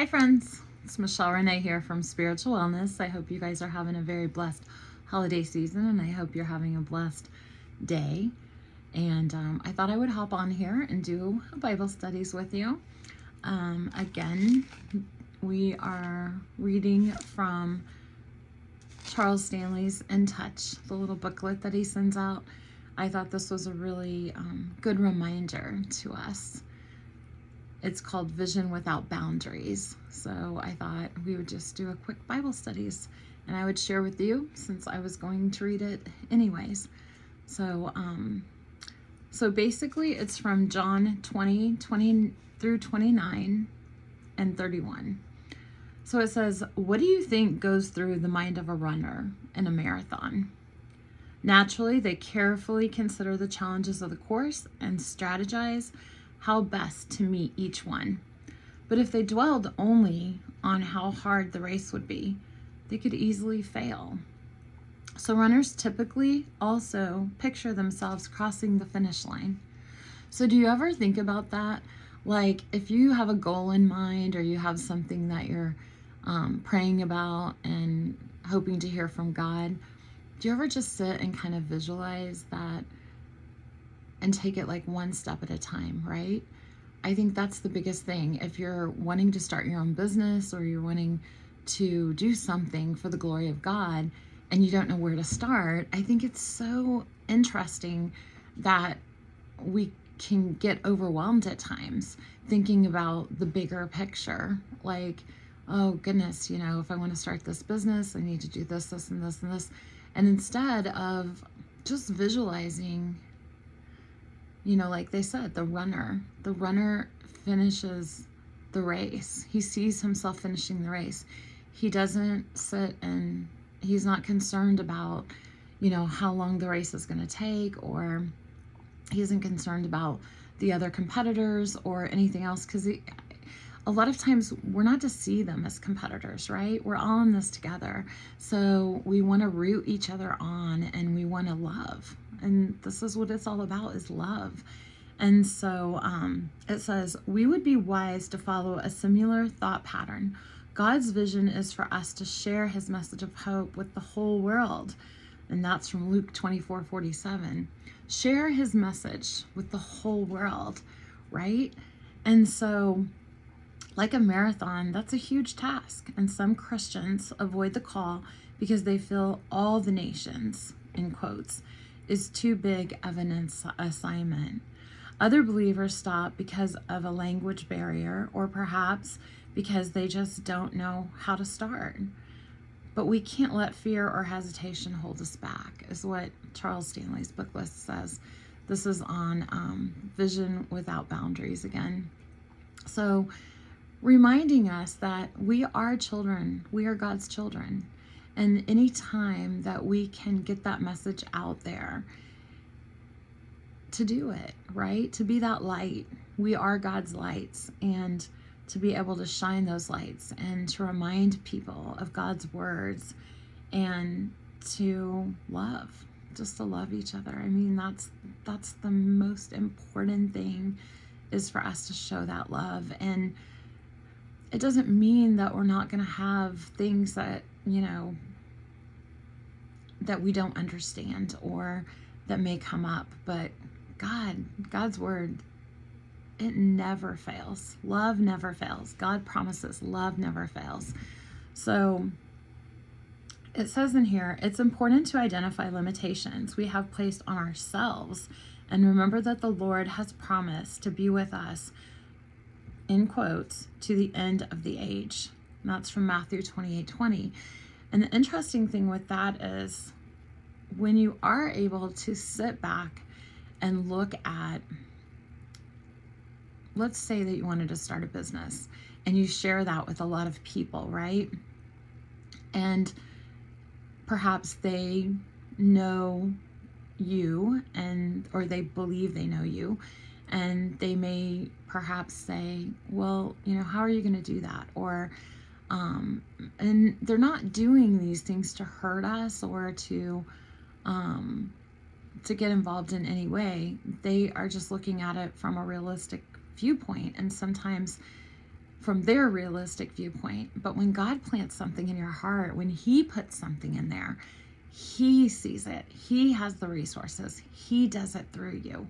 Hi friends, it's Michelle Renee here from Spiritual Wellness. I hope you guys are having a very blessed holiday season, and I hope you're having a blessed day. And I thought I would hop on here and do Bible studies with you. Again, we are reading from Charles Stanley's In Touch, the little booklet that he sends out. I thought this was a really good reminder to us. It's called Vision Without Boundaries. So I thought we would just do a quick Bible studies and I would share with you since I was going to read it anyways. So basically it's from John 20 through 29 and 31. So it says, what do you think goes through the mind of a runner in a marathon? Naturally, they carefully consider the challenges of the course and strategize how best to meet each one. But if they dwelled only on how hard the race would be, they could easily fail. So runners typically also picture themselves crossing the finish line. So do you ever think about that? Like if you have a goal in mind or you have something that you're praying about and hoping to hear from God, do you ever just sit and kind of visualize that and take it like one step at a time, right? I think that's the biggest thing. If you're wanting to start your own business or you're wanting to do something for the glory of God and you don't know where to start, I think it's so interesting that we can get overwhelmed at times thinking about the bigger picture. Like, oh goodness, if I want to start this business, I need to do this, this, and this, and this. And instead of just visualizing, like they said, the runner finishes the race. He sees himself finishing the race. He doesn't sit and he's not concerned about, how long the race is going to take, or he isn't concerned about the other competitors or anything else, because a lot of times we're not to see them as competitors, right? We're all in this together. So we want to root each other on and we want to love. And this is what it's all about, is love. And so it says, we would be wise to follow a similar thought pattern. God's vision is for us to share his message of hope with the whole world. And that's from Luke 24:47. Share his message with the whole world, right? And so like a marathon, that's a huge task. And some Christians avoid the call because they feel all the nations, in quotes, is too big of an assignment. Other believers stop because of a language barrier, or perhaps because they just don't know how to start. But we can't let fear or hesitation hold us back, is what Charles Stanley's book list says. This is on Vision Without Boundaries again. So reminding us that we are children, we are God's children. And any time that we can get that message out there, to do it, right? To be that light. We are God's lights, and to be able to shine those lights and to remind people of God's words and to love, just to love each other. I mean, that's the most important thing, is for us to show that love. And it doesn't mean that we're not going to have things that, that we don't understand or that may come up, but God's word, it never fails. Love never fails. God promises love never fails. So it says in here, it's important to identify limitations we have placed on ourselves and remember that the Lord has promised to be with us, in quotes, to the end of the age. And that's from Matthew 28:20. And the interesting thing with that is when you are able to sit back and look at, let's say that you wanted to start a business and you share that with a lot of people, right? And perhaps they know you or they believe they know you, and they may perhaps say, well, how are you going to do that? Or and they're not doing these things to hurt us or to get involved in any way. They are just looking at it from a realistic viewpoint. And sometimes from their realistic viewpoint. But when God plants something in your heart, when he puts something in there, he sees it. He has the resources. He does it through you.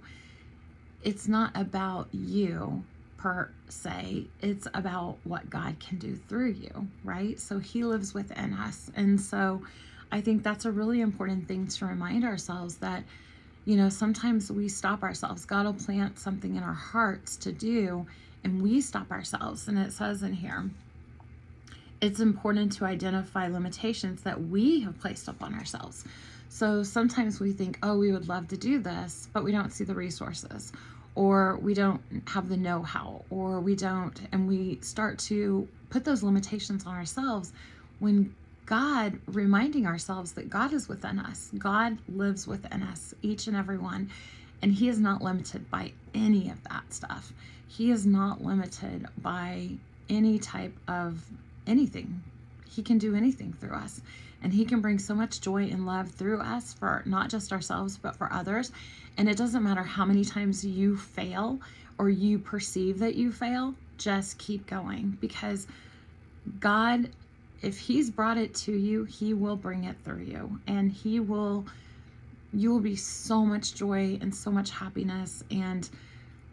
It's not about you per se. It's about what God can do through you, right? So he lives within us. And so I think that's a really important thing to remind ourselves that, sometimes we stop ourselves. God will plant something in our hearts to do, and we stop ourselves. And it says in here, it's important to identify limitations that we have placed upon ourselves. So sometimes we think, oh, we would love to do this, but we don't see the resources, or we don't have the know-how, or we don't, and we start to put those limitations on ourselves when God, reminding ourselves that God is within us. God lives within us, each and every one, and he is not limited by any of that stuff. He is not limited by any type of anything. He can do anything through us, and he can bring so much joy and love through us for not just ourselves, but for others. And it doesn't matter how many times you fail or you perceive that you fail, just keep going, because God, if he's brought it to you, he will bring it through you, and you will be so much joy and so much happiness. And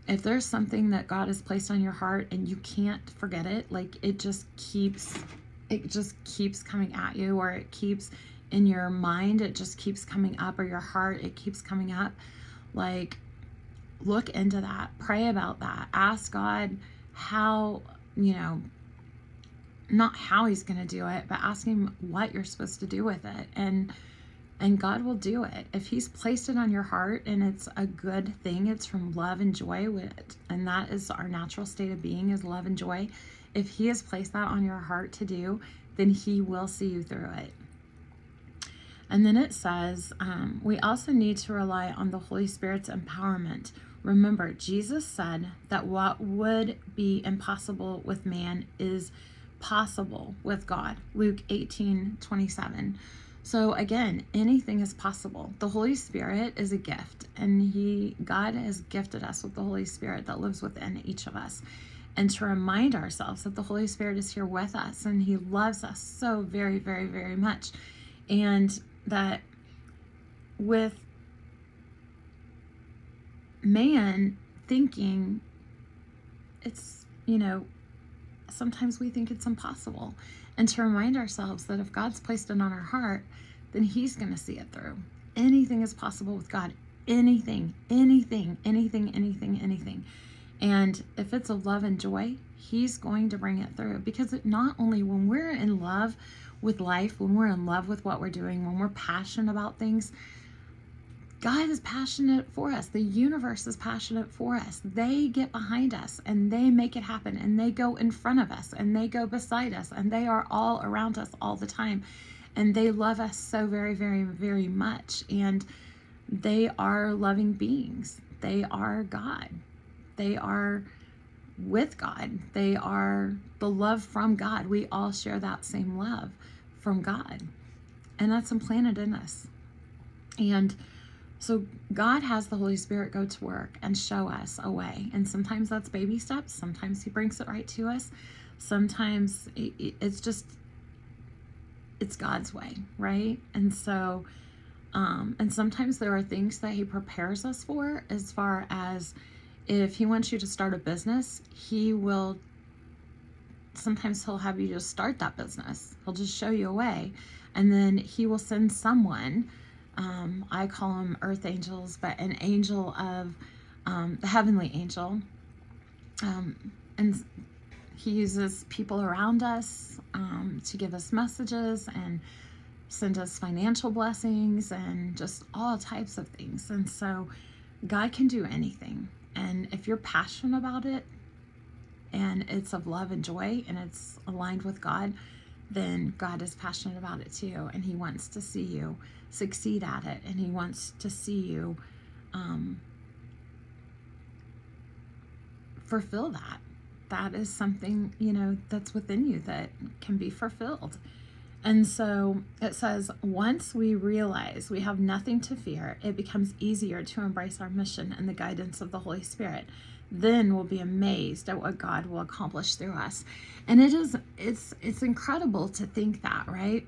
if there's something that God has placed on your heart and you can't forget it, like it just keeps coming at you, or it keeps in your mind, it just keeps coming up, or your heart, it keeps coming up, like look into that, pray about that, ask God how, not how he's going to do it, but ask him what you're supposed to do with it. And God will do it. If he's placed it on your heart and it's a good thing, it's from love and joy, and that is our natural state of being, is love and joy. If he has placed that on your heart to do, then he will see you through it. And then it says, we also need to rely on the Holy Spirit's empowerment. Remember, Jesus said that what would be impossible with man is possible with God. Luke 18:27. So again, anything is possible. The Holy Spirit is a gift, and God has gifted us with the Holy Spirit that lives within each of us. And to remind ourselves that the Holy Spirit is here with us, and he loves us so very, very, very much. And that with man thinking, it's, sometimes we think it's impossible. And to remind ourselves that if God's placed it on our heart, then he's going to see it through. Anything is possible with God. Anything. And if it's of love and joy, he's going to bring it through. Because not only when we're in love with life, when we're in love with what we're doing, when we're passionate about things, God is passionate for us. The universe is passionate for us. They get behind us and they make it happen, and they go in front of us and they go beside us, and they are all around us all the time. And they love us so very, very, very much. And they are loving beings. They are God. They are with God. They are the love from God. We all share that same love from God. And that's implanted in us. And so God has the Holy Spirit go to work and show us a way. And sometimes that's baby steps. Sometimes he brings it right to us. Sometimes it's God's way, right? And so, and sometimes there are things that he prepares us for, as far as if he wants you to start a business, sometimes he'll have you just start that business. He'll just show you a way. And then he will send someone, I call them earth angels, but an angel of the heavenly angel. And he uses people around us to give us messages and send us financial blessings and just all types of things. And so God can do anything. And if you're passionate about it and it's of love and joy and it's aligned with God, then God is passionate about it too. And he wants to see you succeed at it. And he wants to see you fulfill that. That is something, that's within you that can be fulfilled. And so it says, once we realize we have nothing to fear, it becomes easier to embrace our mission and the guidance of the Holy Spirit. then we'll be amazed at what God will accomplish through us. And it's incredible to think that, right?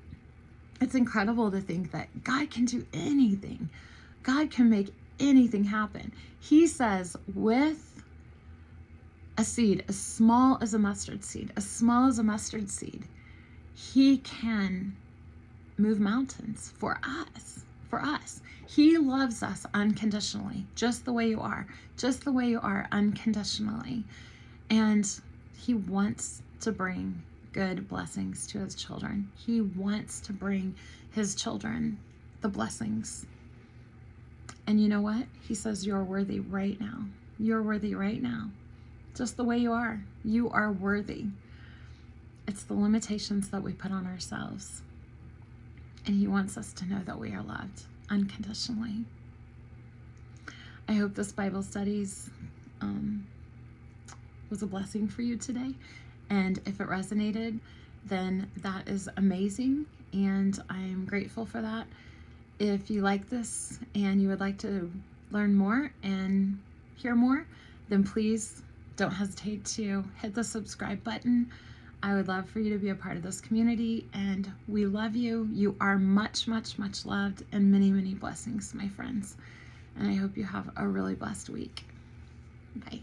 It's incredible to think that God can do anything. God can make anything happen. He says with a seed as small as a mustard seed, he can move mountains for us. He loves us unconditionally, just the way you are, unconditionally. And he wants to bring good blessings to his children. He wants to bring his children the blessings. And you know what? He says you're worthy right now. You're worthy right now. Just the way you are. You are worthy. It's the limitations that we put on ourselves. And he wants us to know that we are loved unconditionally. I hope this Bible studies was a blessing for you today. And if it resonated, then that is amazing. And I'm grateful for that. If you like this and you would like to learn more and hear more, then please don't hesitate to hit the subscribe button. I would love for you to be a part of this community, and we love you. You are much, much, much loved, and many, many blessings, my friends. And I hope you have a really blessed week. Bye.